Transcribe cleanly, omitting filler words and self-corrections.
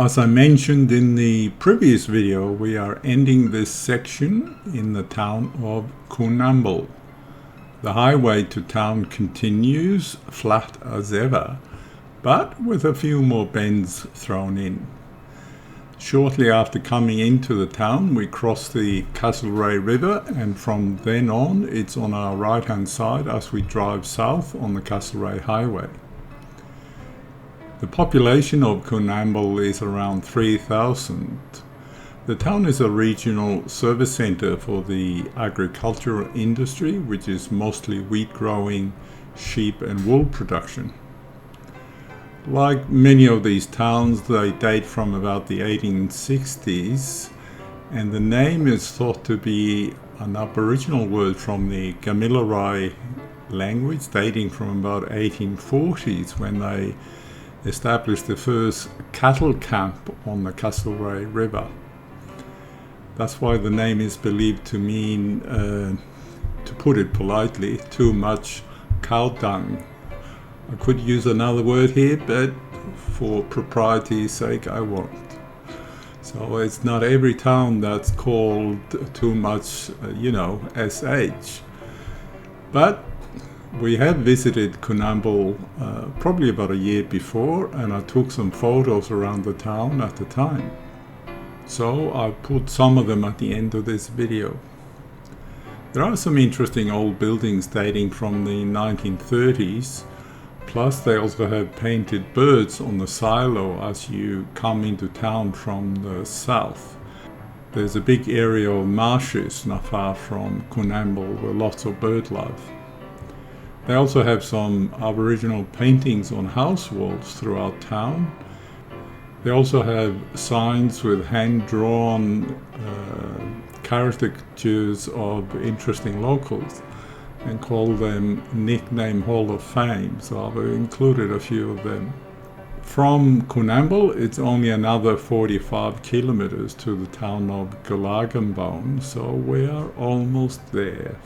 As I mentioned in the previous video, we are ending this section in the town of Coonamble. The highway to town continues flat as ever, but with a few more bends thrown in. Shortly after coming into the town, we cross the Castlereagh River, and from then on it's on our right hand side as we drive south on the Castlreagh Highway. The population of Coonamble is around 3,000. The town is a regional service centre for the agricultural industry, which is mostly wheat growing, sheep and wool production. Like many of these towns, they date from about the 1860s, and the name is thought to be an Aboriginal word from the Gulargambone language, dating from about 1840s, when they established the first cattle camp on the Castlreagh River. That's why the name is believed to mean, to put it politely, too much cow dung. I could use another word here, but for propriety's sake I won't. So it's not every town that's called too much, SH. But we had visited Coonamble probably about a year before, and I took some photos around the town at the time. So I put some of them at the end of this video. There are some interesting old buildings dating from the 1930s, plus they also have painted birds on the silo as you come into town from the south. There's a big area of marshes not far from Coonamble with lots of bird life. They also have some Aboriginal paintings on house walls throughout town. They also have signs with hand-drawn caricatures of interesting locals, and call them Nickname Hall of Fame, so I've included a few of them. From Coonamble, it's only another 45 kilometers to the town of Gulargambone, so we are almost there.